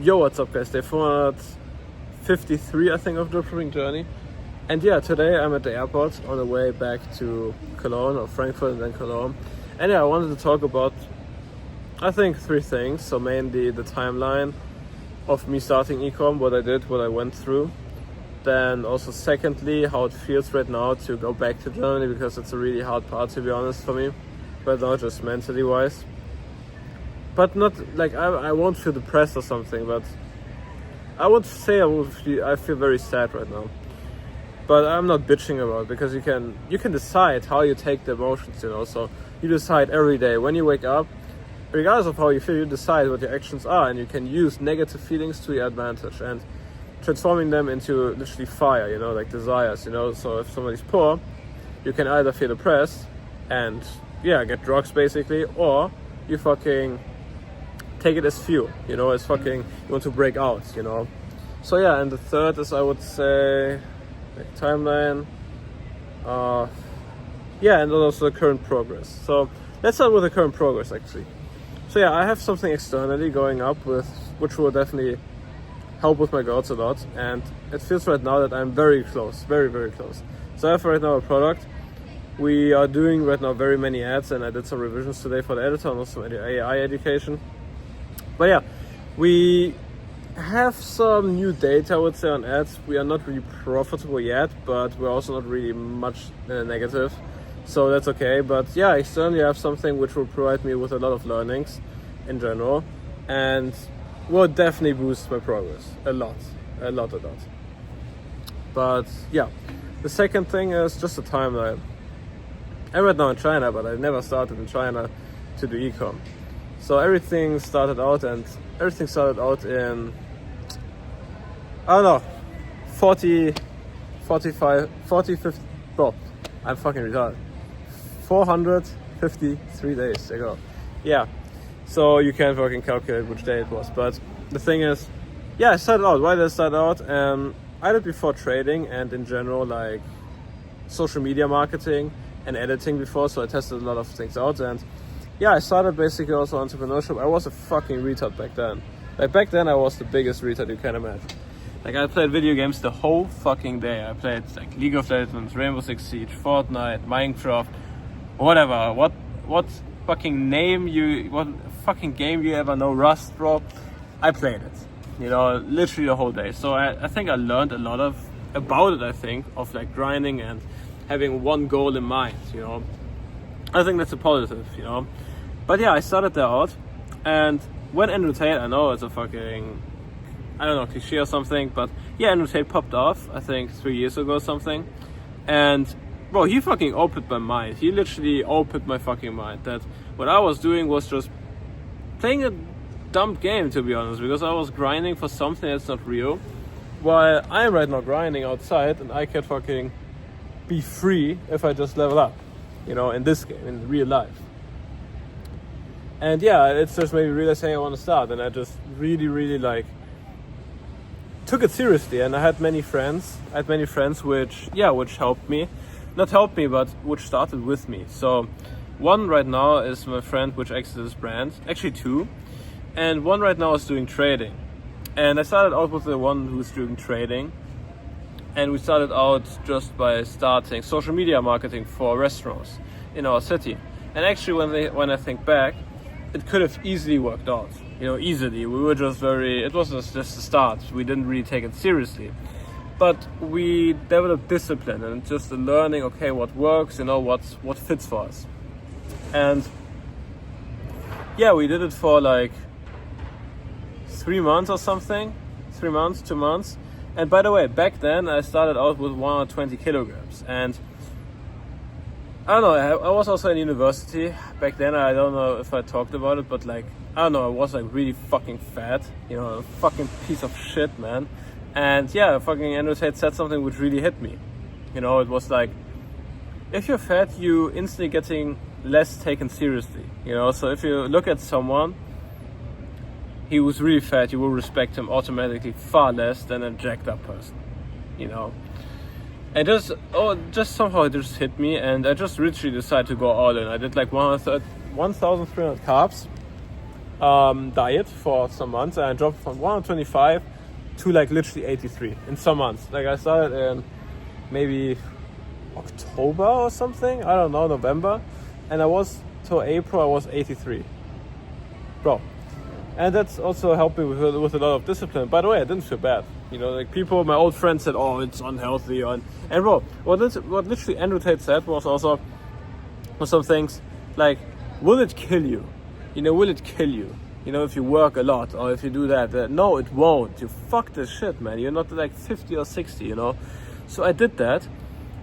Yo, what's up guys? Day 453 I think of Dropshipping journey. And yeah, today I'm at the airport on the way back to Cologne or Frankfurt and then Cologne. And yeah, I wanted to talk about I think 3 things. So mainly the timeline of me starting ecom, what I did, what I went through. Then also secondly, how it feels right now to go back to Germany, because it's a really hard part to be honest for me. But not just mentally wise. But not like I won't feel depressed or something, but I would say I feel very sad right now. But I'm not bitching about it, because you can decide how you take the emotions, you know. So you decide every day when you wake up, regardless of how you feel, you decide what your actions are, and you can use negative feelings to your advantage and transforming them into literally fire, you know, like desires, you know. So if somebody's poor, you can either feel depressed and get drugs basically, or you fucking take it as fuel, you know, as fucking you want to break out, you know. So yeah, and the third is, I would say, like timeline, and also the current progress. So let's start with the current progress actually. So yeah, I have something externally going up which will definitely help with my goals a lot, and it feels right now that I'm very close, very, very close. So I have right now a product. We are doing right now very many ads, and I did some revisions today for the editor and also AI education. But yeah, we have some new data, I would say, on ads. We are not really profitable yet, but we're also not really much negative. So that's okay. But yeah, externally I have something which will provide me with a lot of learnings in general, and will definitely boost my progress a lot. But yeah, the second thing is just the timeline. I'm right now in China, but I never started in China to do ecom. So everything started out in, I don't know, 40, 45, 40, 50, bro, I'm fucking retarded. 453 days ago. Yeah, so you can fucking calculate which day it was. But the thing is, I started out. Why did I start out? I did before trading and in general like social media marketing and editing before, so I tested a lot of things out, and I started basically also entrepreneurship. I was a fucking retard back then. Like back then I was the biggest retard you can imagine. Like I played video games the whole fucking day. I played like League of Legends, Rainbow Six Siege, Fortnite, Minecraft, whatever. What fucking game you ever know, Rust, bro. I played it, you know, literally the whole day. So I think I learned a lot about it, I think, of like grinding and having one goal in mind, you know. I think that's a positive, you know. But yeah, I started there out, and when Andrew Tate, I know it's a fucking, I don't know, cliche or something, but yeah, Andrew Tate popped off, I think 3 years ago or something, and bro, he fucking opened my mind. He literally opened my fucking mind that what I was doing was just playing a dumb game, to be honest, because I was grinding for something that's not real, while I'm right now grinding outside, and I can fucking be free if I just level up, you know, in this game, in real life. And yeah, it's just made me realize, hey, I want to start, and I just really like took it seriously. And I had many friends which helped me, not helped me, but which started with me. So one right now is my friend which exited his brand, actually 2, and one right now is doing trading. And I started out with the one who's doing trading, and we started out just by starting social media marketing for restaurants in our city. And actually, when I think back, it could have easily worked out. You know, easily. We were just it was just a start. We didn't really take it seriously. But we developed discipline and just learning, okay, what works, you know, what fits for us. And yeah, we did it for like 3 months or something. 3 months, 2 months. And by the way, back then I started out with 120 kilograms, and I don't know, I was also in university back then. I don't know if I talked about it, but like, I don't know, I was like really fucking fat, you know, a fucking piece of shit, man. And yeah, fucking Andrew Tate said something which really hit me. You know, it was like, if you're fat, you instantly getting less taken seriously, you know. So if you look at someone, he was really fat, you will respect him automatically far less than a jacked up person, you know. And just somehow it just hit me, and I just literally decided to go all in. I did like 1,300 carbs, diet for some months, and I dropped from 125 to like literally 83 in some months. Like I started in maybe October or something, I don't know, November, and I was till April I was 83, bro. And that's also helped me with a lot of discipline. By the way, I didn't feel bad. You know, like people, my old friends said, oh, it's unhealthy. And bro, what literally Andrew Tate said was also some things like, will it kill you? You know, will it kill you? You know, if you work a lot or if you do that. No, it won't. You fuck this shit, man. You're not like 50 or 60, you know. So I did that.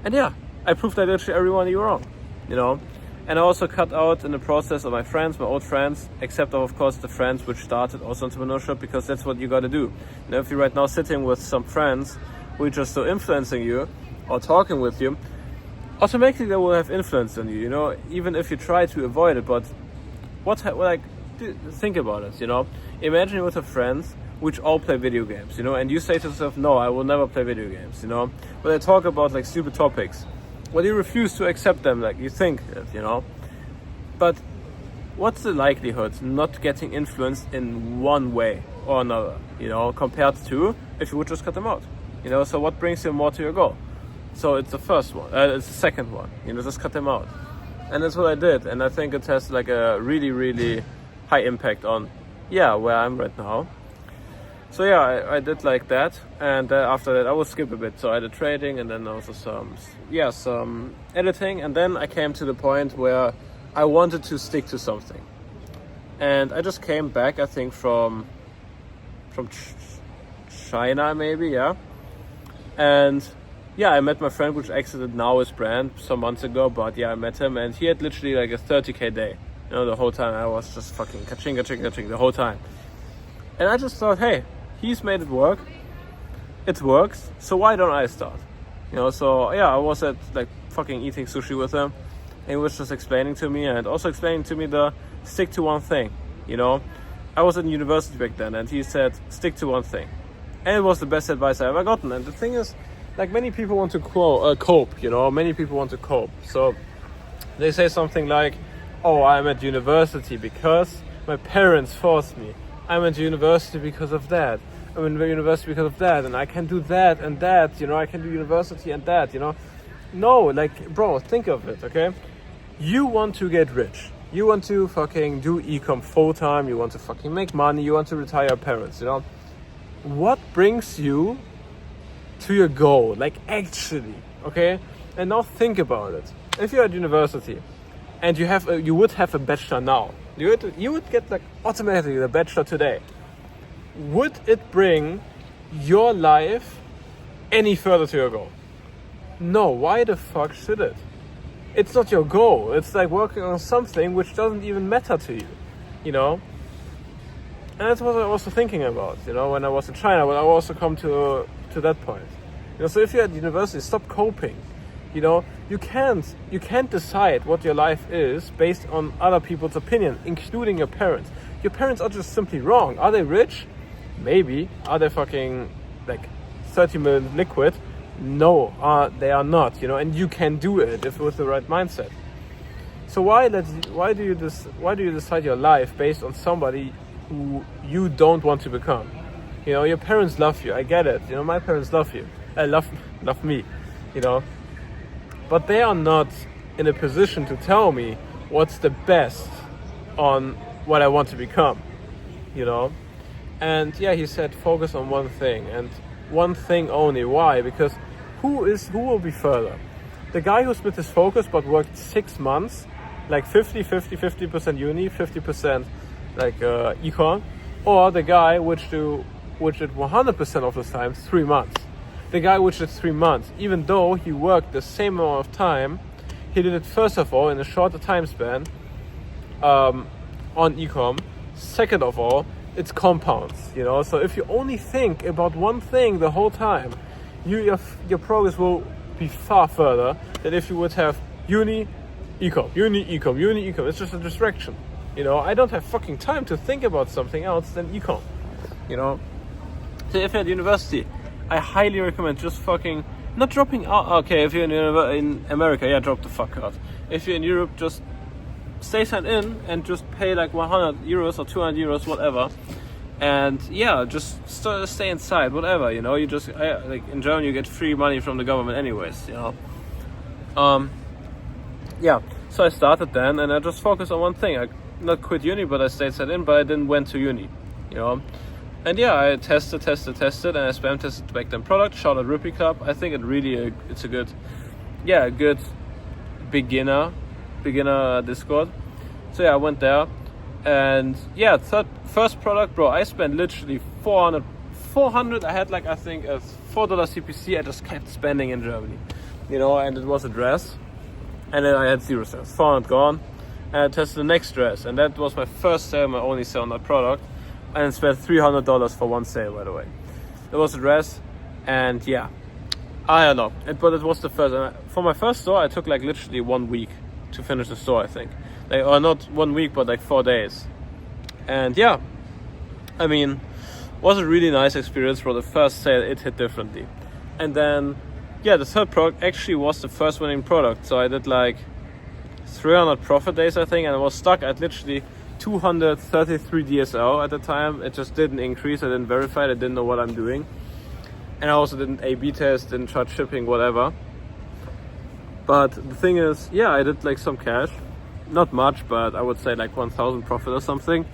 And yeah, I proved that literally everyone you were wrong, you know. And I also cut out in the process of my friends, my old friends, except of course the friends which started also entrepreneurship, because that's what you got to do. You know, if you're right now sitting with some friends who are just so influencing you or talking with you, automatically they will have influence on you, you know, even if you try to avoid it. But think about it, you know. Imagine with your friends which all play video games, you know, and you say to yourself, no, I will never play video games, you know. But they talk about like stupid topics. Well, you refuse to accept them, like you think it, you know. But what's the likelihood not getting influenced in one way or another, you know, compared to if you would just cut them out, you know? So what brings you more to your goal? So it's the first one, it's the second one, you know, just cut them out. And that's what I did. And I think it has like a really, really high impact on, where I'm right now. So yeah, I did like that, and after that I will skip a bit. So I did trading, and then also some editing, and then I came to the point where I wanted to stick to something. And I just came back, I think from China maybe, yeah. And yeah, I met my friend which exited now his brand some months ago, but yeah, I met him, and he had literally like a 30k day. You know, the whole time I was just fucking ka-ching the whole time. And I just thought, hey, he's made it work. It works. So why don't I start? You know, so yeah, I was at like fucking eating sushi with him. And he was just explaining to me, and also explaining to me the stick to one thing. You know, I was in university back then, and he said, stick to one thing. And it was the best advice I ever gotten. And the thing is, like many people want to cope, you know, many people want to cope. So they say something like, oh, I'm at university because my parents forced me. I'm at university because of that. I'm in university because of that, and I can do that and that, you know, I can do university and that, you know. No, like, bro, think of it, okay? You want to get rich. You want to fucking do e-com full time. You want to fucking make money. You want to retire your parents, you know. What brings you to your goal, like actually, okay? And now think about it. If you're at university and you would have a bachelor now, you would get like automatically the bachelor today. Would it bring your life any further to your goal? No, why the fuck should it? It's not your goal. It's like working on something which doesn't even matter to you, you know? And that's what I was also thinking about, you know, when I was in China, when I also come to that point. You know, so if you're at university, stop coping. You know, you can't decide what your life is based on other people's opinion, including your parents. Your parents are just simply wrong. Are they rich? Maybe. Are they fucking like 30 million liquid? No, they are not, you know, and you can do it if with the right mindset. So why do you decide your life based on somebody who you don't want to become? You know, your parents love you, I get it. You know, my parents love you. Love me, you know. But they are not in a position to tell me what's the best on what I want to become, you know. And yeah, he said focus on one thing and one thing only. Why? Because who will be further? The guy who split his focus but worked 6 months, like 50% uni, 50% like econ, or the guy which did 100% of the time 3 months. The guy which did 3 months, even though he worked the same amount of time, he did it first of all in a shorter time span on ecom. Second of all, it's compounds, you know. So if you only think about one thing the whole time, your progress will be far further than if you would have uni, ecom. It's just a distraction, you know. I don't have fucking time to think about something else than ecom, you know. So if you're at university, I highly recommend just fucking not dropping out. Okay, if you're in America, yeah, drop the fuck out. If you're in Europe, just stay signed in and just pay like 100 euros or 200 euros, whatever. And yeah, just stay inside, whatever, you know. You just, like in Germany, you get free money from the government anyways, you know. Yeah, so I started then, and I just focused on one thing. I not quit uni, but I stayed signed in, but I didn't went to uni, you know. And yeah, I tested, and I spam tested back then product. Shout out Rupee Club. I think it's a good beginner Discord. So yeah, I went there, and yeah, first product, bro. I spent literally 400. I had like, I think a $4 CPC. I just kept spending in Germany, you know. And it was a dress, and then I had 0 sales. 400 gone, and I tested the next dress, and that was my first sale, my only sale on that product. And spent $300 for one sale, by the way. It was a dress, and yeah, I don't know. But it was the first. And for my first store, I took like literally 1 week to finish the store, I think. Or not 1 week, but like 4 days. And yeah, I mean, it was a really nice experience. For the first sale, it hit differently. And then, yeah, the third product actually was the first winning product. So I did like 300 profit days, I think, and I was stuck at literally 233 DSL at the time. It just didn't increase. I didn't verify it. I didn't know what I'm doing. And I also didn't A/B test, didn't charge shipping, whatever. But the thing is, yeah, I did like some cash. Not much, but I would say like 1,000 profit or something.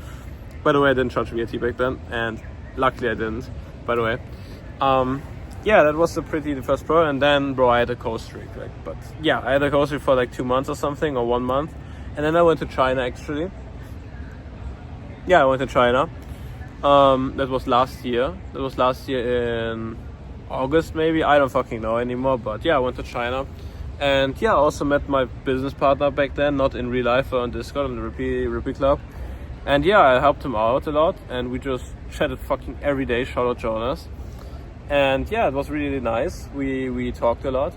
By the way, I didn't charge VAT back then. And luckily I didn't, by the way. Yeah, that was the first pro. And then, bro, I had a cold streak. But yeah, I had a cold streak for like 2 months or something, or 1 month. And then I went to China, actually. Yeah, I went to China. That was last year. That was last year in August, maybe. I don't fucking know anymore. But yeah, I went to China. And yeah, I also met my business partner back then, not in real life, on Discord, on the Rupee Club. And yeah, I helped him out a lot. And we just chatted fucking every day. Shout out Jonas. And yeah, it was really nice. We talked a lot.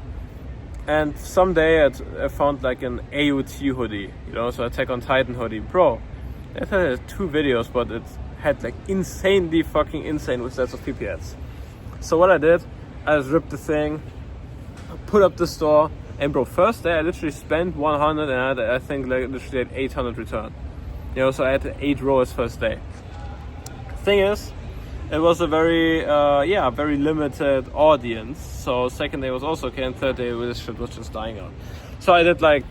And someday I found like an AOT hoodie, you know, so Attack on Titan hoodie. Bro, it had 2 videos, but it had like insanely fucking insane with sets of PPS. So what I did, I just ripped the thing, put up the store, and bro, first day I literally spent 100 and I think like literally had 800 return. You know, so I had 8 rows first day. Thing is, it was a very limited audience. So second day was also okay, and third day this shit was just dying out. So I did like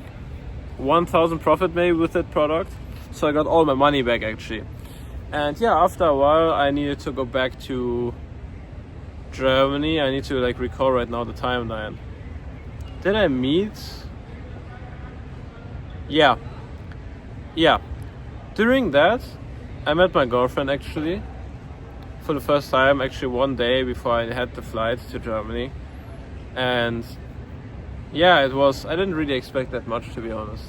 1,000 profit maybe with that product. So I got all my money back actually. And yeah, after a while I needed to go back to Germany. I need to like recall right now the timeline. Did I meet? Yeah. During that, I met my girlfriend actually. For the first time, actually 1 day before I had the flight to Germany. And yeah, I didn't really expect that much, to be honest.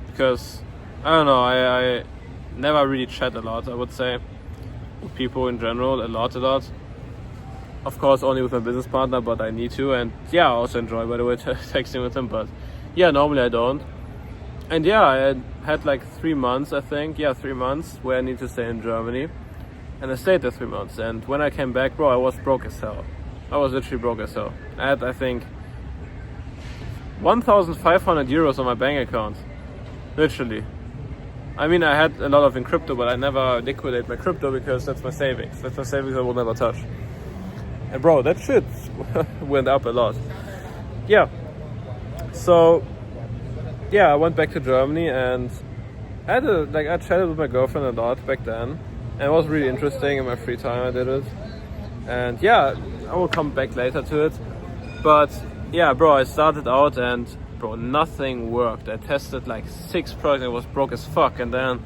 Because I don't know, I never really chat a lot, I would say, with people in general, a lot. Of course, only with my business partner, but I need to. And yeah, I also enjoy, by the way, texting with him, but yeah, normally I don't. And yeah, I had like 3 months, I think. Yeah, 3 months where I need to stay in Germany. And I stayed there 3 months. And when I came back, bro, I was broke as hell. I was literally broke as hell. I had, I think, 1,500 euros on my bank account. Literally. I mean, I had a lot of in crypto, but I never liquidate my crypto because that's my savings. That's my savings I will never touch. And bro, that shit went up a lot. Yeah. So, yeah, I went back to Germany and I chatted with my girlfriend a lot back then. And it was really interesting in my free time I did it. And yeah, I will come back later to it. But yeah, bro, I started out and bro, nothing worked. I tested like 6 products and it was broke as fuck. And then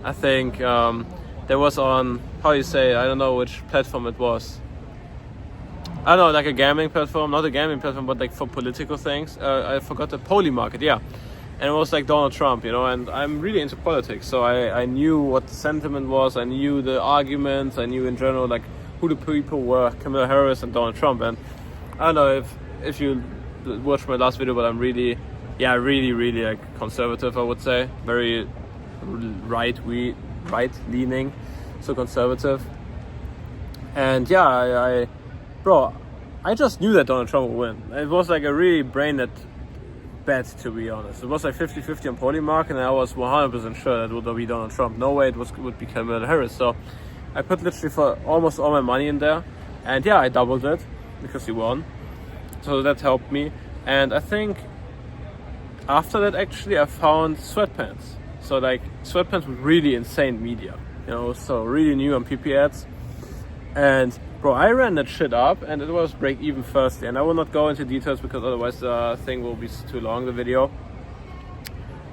I think there was on, how you say, I don't know which platform it was. I don't know, like a gambling platform, not a gambling platform, but like for political things. I forgot the Poly Market, yeah. And it was like Donald Trump, you know, and I'm really into politics. So I knew what the sentiment was. I knew the arguments. I knew in general, like, who the people were, Kamala Harris and Donald Trump. And I don't know if you watched my last video, but I'm really like conservative, I would say. Very right-leaning, so conservative. And yeah, bro, I just knew that Donald Trump would win. It was like a really brain bet, to be honest. It was like 50-50 on Polymark, and I was 100% sure that would be Donald Trump. No way it would be Kamala Harris. So I put literally for almost all my money in there, and yeah, I doubled it because he won. So that helped me. And I think after that, actually, I found sweatpants. So like sweatpants with really insane media, so really new on PP ads. And bro, I ran that shit up, and it was break even first day. And I will not go into details because otherwise the thing will be too long, the video.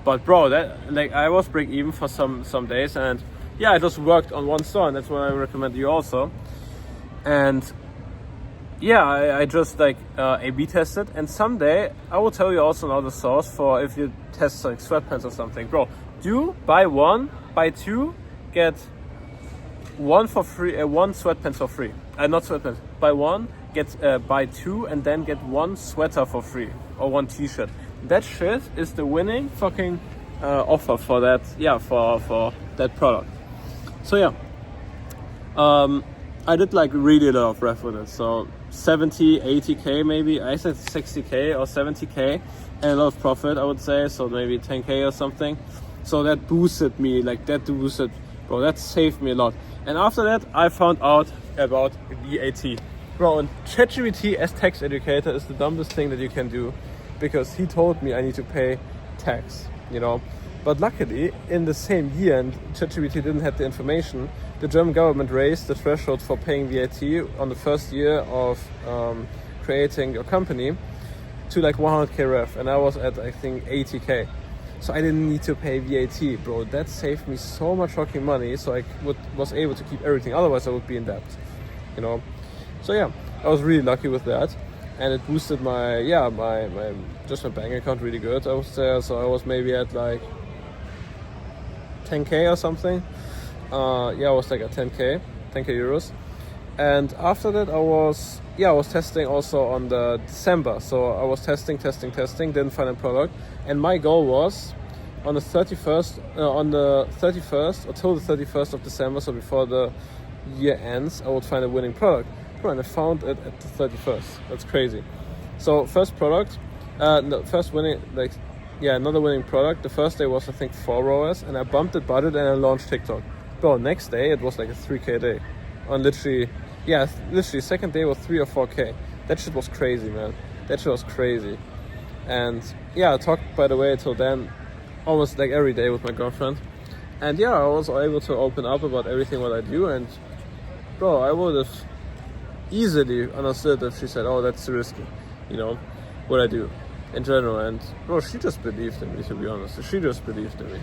But bro, that like I was break even for some days, and yeah, it just worked on one store, and that's what I recommend you also. And yeah, I just like A/B tested, and someday I will tell you also another source for if you test like sweatpants or something, bro. Do buy one, buy two, get one for free, one sweatpants for free. Not sweatpants. Buy one, buy two, and then get one sweater for free or one T-shirt. That shit is the winning fucking offer for that. Yeah, for that product. So yeah, I did like really a lot of ref with it. So 70, 80k maybe. I said 60k or 70k, and a lot of profit, I would say. So maybe 10k or something. So that boosted me, bro, that saved me a lot. And after that, I found out about VAT. Bro, and ChatGPT as tax educator is the dumbest thing that you can do, because he told me I need to pay tax, But luckily, in the same year, and ChatGPT didn't have the information, the German government raised the threshold for paying VAT on the first year of creating your company to like 100k ref, and I was at, I think, 80k. So I didn't need to pay VAT, bro. That saved me so much fucking money, so I was able to keep everything. Otherwise, I would be in debt, So yeah, I was really lucky with that, and it boosted my bank account really good. I was there, so I was maybe at like 10k or something. I was like at 10k euros. And after that, I was testing also on the December. So I was testing, didn't find a product. And my goal was on the 31st until the 31st of December, so before the year ends, I would find a winning product. And I found it at the 31st. That's crazy. So first product, another winning product. The first day was, I think, 4 ROAS, and I bumped the budget and I launched TikTok. Bro, next day it was like a 3k day. On literally, second day was 3 or 4k. That shit was crazy, man. That shit was crazy. And yeah, I talked, by the way, till then almost like every day with my girlfriend. And yeah, I was able to open up about everything what I do. And bro, I would have easily understood if she said, oh, that's risky, what I do in general. And bro, she just believed in me, to be honest. She just believed in me.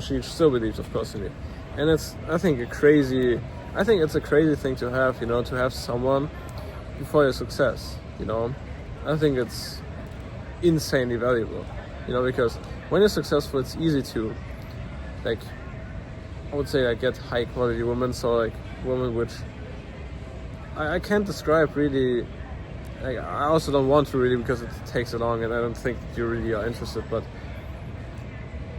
She still believes, of course, in me. And I think it's a crazy thing to have, to have someone before your success, I think it's insanely valuable, because when you're successful, it's easy to, like, I would say, get high quality women, so like women which I can't describe really. Like, I also don't want to really, because it takes so long, and I don't think you really are interested. But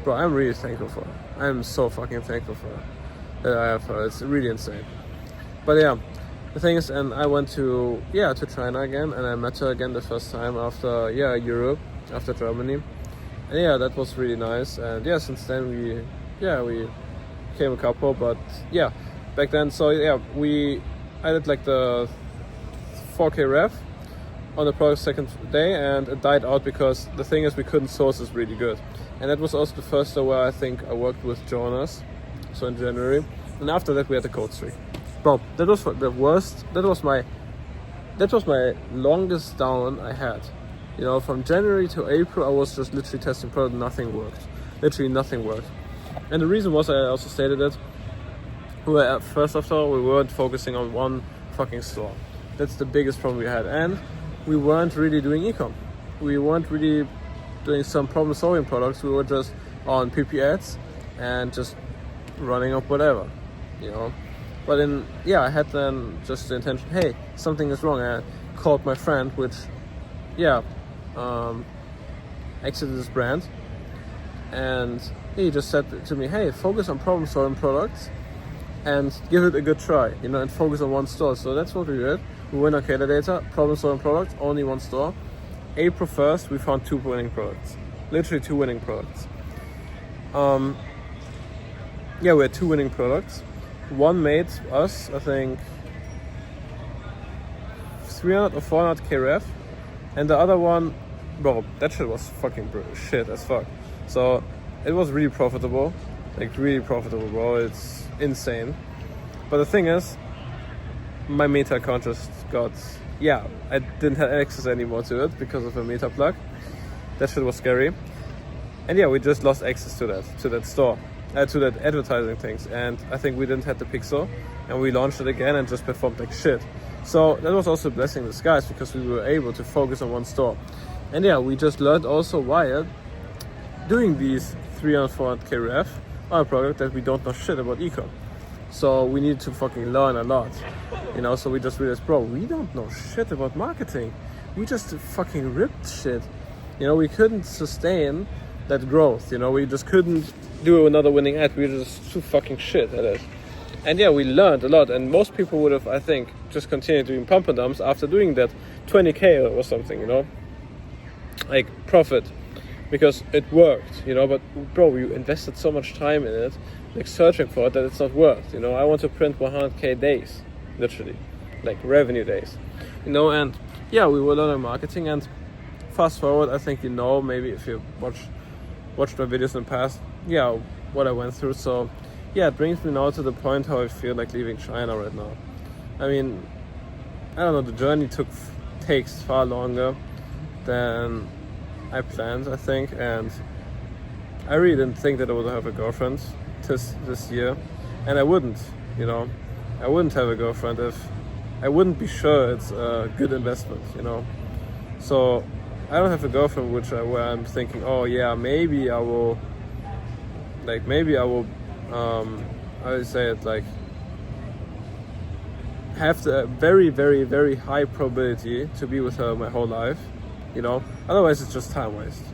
bro, I'm really thankful for her. I'm so fucking thankful for her that I have her. It's really insane. But yeah, the thing is, and I went to China again, and I met her again the first time after Europe, after Germany, and yeah, that was really nice. And yeah, since then we became a couple. But yeah, back then, so yeah, I did like the 4k ref on the product second day, and it died out because the thing is, we couldn't source this really good. And that was also the first day where I think I worked with Jonas, so in January. And after that, we had the code streak. Bro, that was the worst. That was my longest down I had. From January to April, I was just literally testing product. Nothing worked. Literally nothing worked. And the reason was, I also stated it, first of all, we weren't focusing on one fucking store. That's the biggest problem we had. And we weren't really doing e-com. We weren't really doing some problem-solving products. We were just on PP ads and just running up whatever, But I had then just the intention, hey, something is wrong. I called my friend, which, exited this brand. And he just said to me, hey, focus on problem-solving products and give it a good try, and focus on one store. So that's what we did. We went on Data, problem-solving products, only one store. April 1st, we found 2 winning products. literally 2 winning products. We had 2 winning products. One made us, I think, 300 or 400k rev, and the other one, bro, that shit was fucking shit as fuck. So it was really profitable, like really profitable, bro. It's insane. But the thing is, my meta account just got, I didn't have access anymore to it because of a meta plug. That shit was scary. And we just lost access to that store, to that advertising things. And I think we didn't have the pixel, and we launched it again and just performed like shit. So that was also a blessing in disguise because we were able to focus on one store. And we just learned also while doing these 300, 400k rev on a product that we don't know shit about ecom. So we needed to fucking learn a lot, so we just realized, bro, we don't know shit about marketing. We just fucking ripped shit. We couldn't sustain that growth, we just couldn't do another winning ad. We were just too fucking shit at it. And we learned a lot, and most people would have, I think, just continued doing pump and dumps after doing that 20k or something, like profit, because it worked, but bro, you invested so much time in it, like searching for it, that it's not worth, I want to print 100k days, literally, like revenue days, and we were learning marketing. And fast forward, I think maybe if you watched my videos in the past, what I went through. So it brings me now to the point how I feel like leaving China right now. I mean, I don't know, the journey takes far longer than I planned, I think, and I really didn't think that I would have a girlfriend this year, and I wouldn't, I wouldn't have a girlfriend if I wouldn't be sure it's a good investment, So I don't have a girlfriend where I'm thinking, maybe I will, how do you say it, like, have the very, very, very high probability to be with her my whole life, otherwise it's just time waste,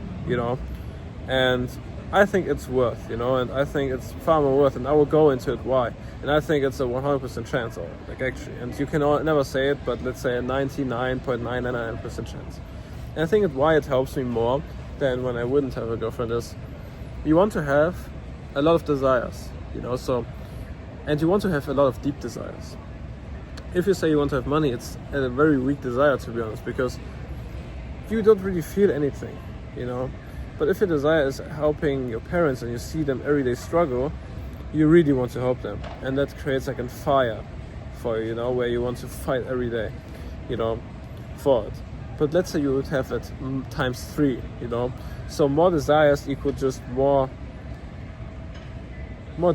and I think it's worth, and I think it's far more worth, and I will go into it why. And I think it's a 100% chance, actually, and you can never say it, but let's say a 99.999% chance. And I think why it helps me more than when I wouldn't have a girlfriend is, you want to have a lot of desires, and you want to have a lot of deep desires. If you say you want to have money, it's a very weak desire, to be honest, because you don't really feel anything, But if your desire is helping your parents and you see them every day struggle, you really want to help them. And that creates like a fire for you, where you want to fight every day, for it. But let's say you would have it times 3, So more desires equal just more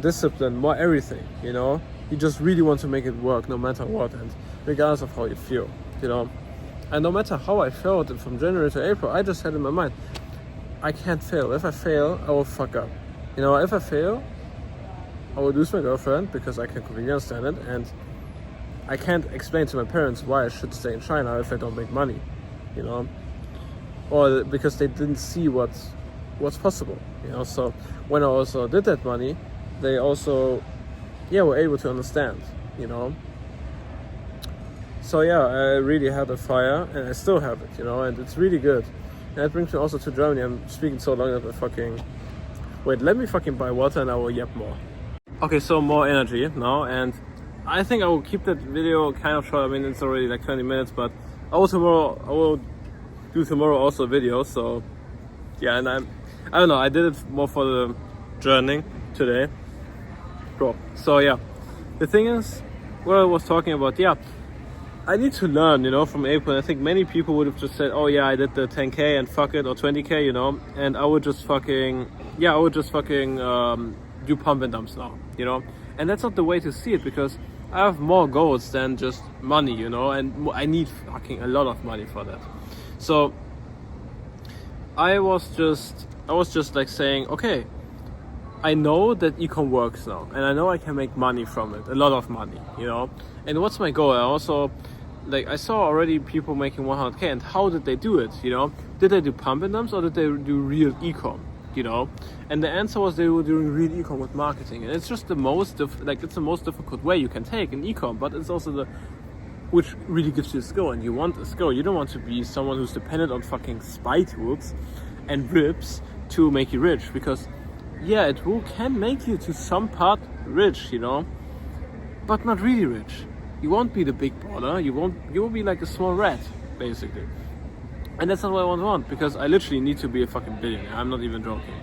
discipline, more everything, You just really want to make it work no matter what, and regardless of how you feel, And no matter how I felt from January to April, I just had in my mind, I can't fail. If I fail, I will fuck up. If I fail, I will lose my girlfriend because I can completely understand it, and I can't explain to my parents why I should stay in China if I don't make money, or because they didn't see what's possible, So when I also did that money, they also, were able to understand, So I really had a fire, and I still have it, and it's really good. And that brings me also to Germany. I'm speaking so long that I fucking... Wait, let me fucking buy water and I will yap more. Okay, so more energy now, and I think I will keep that video kind of short. I mean, it's already like 20 minutes, but I will do tomorrow also a video, so... and I don't know, I did it more for the journey today. Bro, so the thing is, what I was talking about, I need to learn, from April. I think many people would have just said, I did the 10k and fuck it, or 20k, and I would just fucking, do pump and dumps now, And that's not the way to see it, because I have more goals than just money, and I need fucking a lot of money for that. So I was just like saying, okay, I know that ecom works now, and I know I can make money from it, a lot of money, And what's my goal? I also, I saw already people making 100k, and how did they do it, Did they do pump and dumps, or did they do real ecom, And the answer was they were doing real ecom with marketing, and it's just the most difficult way you can take in ecom, but it's also which really gives you a skill, and you want a skill. You don't want to be someone who's dependent on fucking spy tools and ribs to make you rich, because yeah, it can make you to some part rich, you know, but not really rich. You won't be the big baller. You will be like a small rat, basically. And that's not what I want, because I literally need to be a fucking billionaire. I'm not even joking.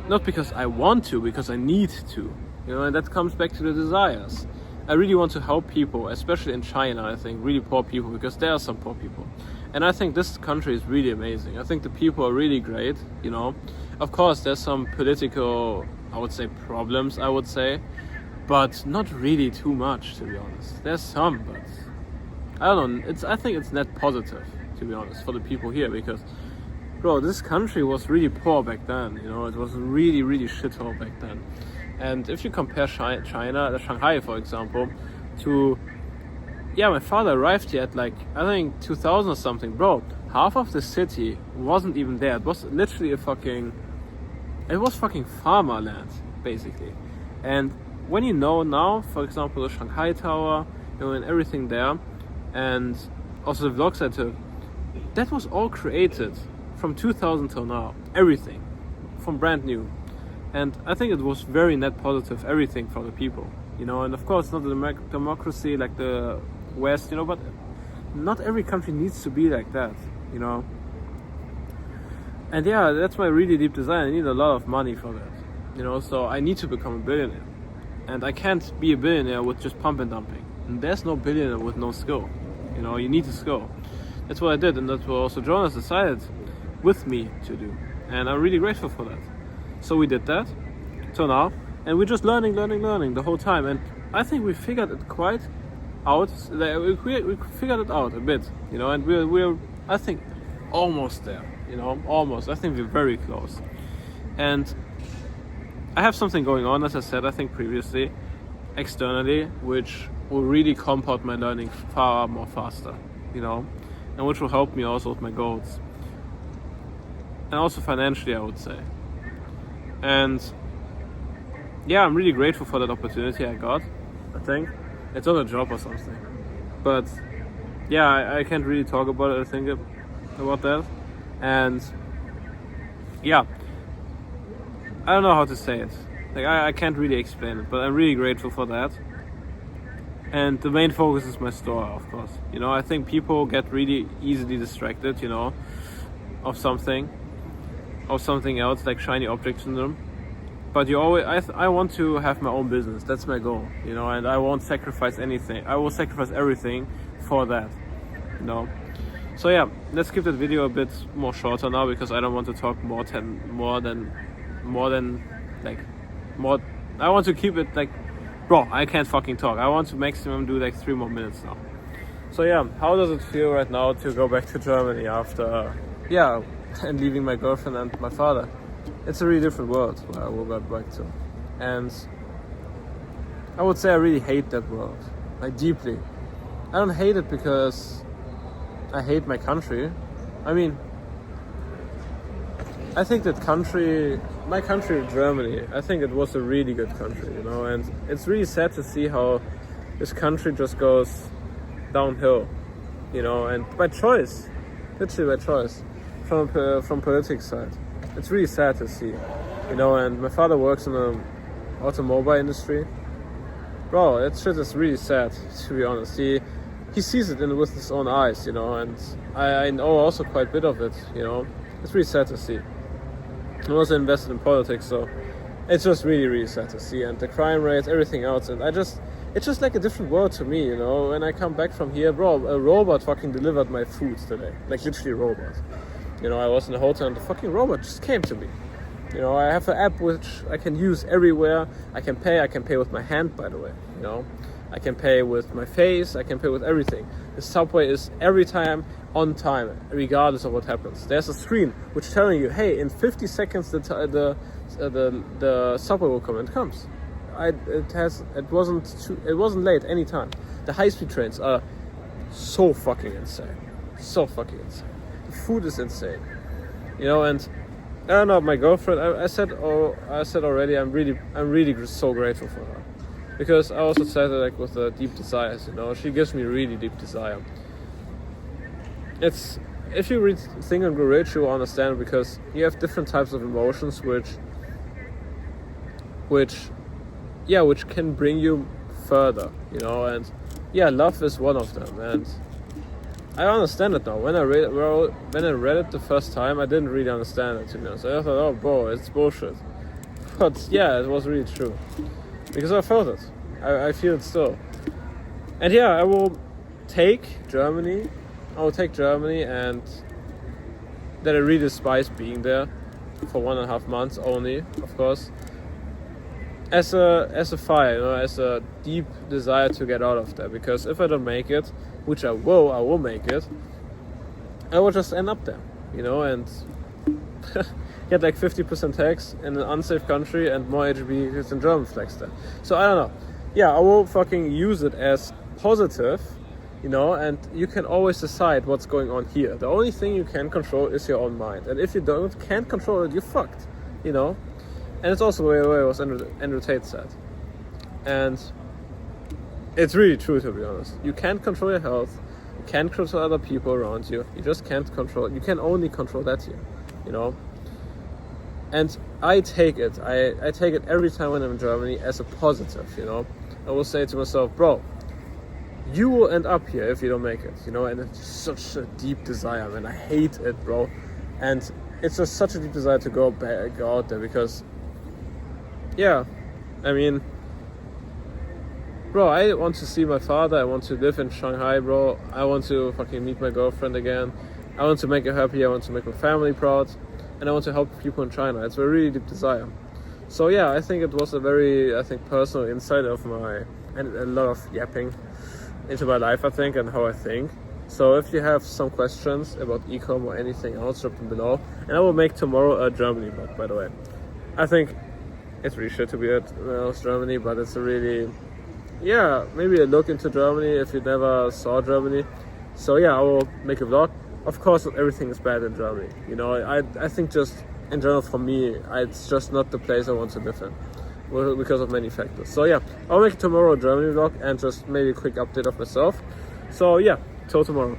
Not because I want to, because I need to. You know, and that comes back to the desires. I really want to help people, especially in China, I think, really poor people, because there are some poor people. And I think this country is really amazing. I think the people are really great, you know. Of course, there's some political, I would say, problems, I would say. But not really too much, to be honest. There's some, but I don't know. I think it's net positive, to be honest, for the people here, because, bro, this country was really poor back then, you know. It was really, really shithole back then. And if you compare China, Shanghai, for example, to, yeah, my father arrived here at like, I think 2000 or something, bro. Half of the city wasn't even there. It was literally fucking farmer land, basically. And when you know now, for example, the Shanghai Tower, you know, and everything there, and also the vlogs I took, that was all created from 2000 till now. Everything, from brand new. And I think it was very net positive, everything for the people, you know. And of course, not the democracy like the West, you know, but not every country needs to be like that, you know. And yeah, that's my really deep desire. I need a lot of money for that, you know, so I need to become a billionaire. And I can't be a billionaire with just pump and dumping. And there's no billionaire with no skill, you know, you need a skill. That's what I did, and that's what also Jonas decided with me to do. And I'm really grateful for that. So we did that till now, and we're just learning the whole time. And I think we figured it quite out. We figured it out a bit, you know, and we're I think almost there, you know, almost. I think we're very close. And I have something going on, as I said, I think previously, externally, which will really compound my learning far more faster, you know, and which will help me also with my goals. And also financially, I would say. And yeah, I'm really grateful for that opportunity I got, I think. It's not a job or something. But yeah, I can't really talk about it, I think, about that. And yeah, I don't know how to say it. Like I can't really explain it, but I'm really grateful for that. And the main focus is my store, of course. You know, I think people get really easily distracted, you know, of something else, like shiny object syndrome. But you always, I want to have my own business. That's my goal, you know, and I won't sacrifice anything. I will sacrifice everything for that, you know. So yeah, let's keep that video a bit more shorter now, because I don't want to talk more than I want to keep it like, bro, I can't fucking talk. I want to maximum do like 3 more minutes now. So yeah, how does it feel right now to go back to Germany after, yeah, and leaving my girlfriend and my father? It's a really different world where I will go back to. And I would say I really hate that world, like deeply. I don't hate it because I hate my country. I mean, I think my country, Germany, I think it was a really good country, you know, and it's really sad to see how this country just goes downhill, you know, and by choice, literally by choice, from politics side. It's really sad to see, you know, and my father works in the automobile industry. Bro, that shit is really sad, to be honest. He sees it with his own eyes, you know, and I know also quite a bit of it, you know. It's really sad to see. I'm also invested in politics, so it's just really, really sad to see. And the crime rates, everything else, and it's just like a different world to me, you know. When I come back from here, bro, a robot fucking delivered my food today. Like, literally a robot. You know, I was in a hotel and the fucking robot just came to me. You know, I have an app which I can use everywhere. I can pay with my hand, by the way, you know. I can pay with my face, I can pay with everything. The subway is every time on time, regardless of what happens. There's a screen which telling you, hey, in 50 seconds the subway will come, and it comes. It wasn't late any time. The high-speed trains are so fucking insane. So fucking insane. The food is insane. You know, and I don't know, my girlfriend, I said already, I'm really so grateful for her. Because I also said it like with the deep desires, you know, she gives me really deep desire. It's if you read Think and Grow Rich, you will understand, because you have different types of emotions which can bring you further, you know. And yeah, love is one of them, and I understand it now. When I read it the first time, I didn't really understand it, to be honest. I thought, oh bro, it's bullshit. But yeah, it was really true, because I felt it. I feel it still. And yeah, I will take Germany, and that I really despise being there for 1.5 months only, of course, as a fire, you know, as a deep desire to get out of there. Because if I don't make it, which I will make it, I will just end up there, you know, and get like 50% tax in an unsafe country and more HB and German flags there. So I don't know. Yeah, I will fucking use it as positive, you know, and you can always decide what's going on here. The only thing you can control is your own mind. And if you can't control it, you're fucked, you know. And it's also the way was Andrew Tate said. And it's really true, to be honest. You can't control your health. You can't control other people around you. You just can't control. You can only control that here, you know. And I take it. I take it every time when I'm in Germany as a positive, you know. I will say to myself, bro, you will end up here if you don't make it, you know. And it's such a deep desire, man. I hate it, bro. And it's just such a deep desire to go out there, because, yeah, I mean, bro, I want to see my father. I want to live in Shanghai, bro. I want to fucking meet my girlfriend again. I want to make her happy. I want to make my family proud. And I want to help people in China. It's a really deep desire. So yeah, I think it was a very, personal insight of my, and a lot of yapping into my life, I think, and how I think. So if you have some questions about e-com or anything else, drop them below. And I will make tomorrow a Germany vlog, by the way. I think it's really shit to be at Germany, but it's a really, yeah, maybe a look into Germany if you never saw Germany. So yeah, I will make a vlog. Of course, not everything is bad in Germany. You know, I think just in general for me, it's just not the place I want to live in, because of many factors. So yeah, I'll make tomorrow a Germany vlog and just maybe a quick update of myself. So yeah, till tomorrow.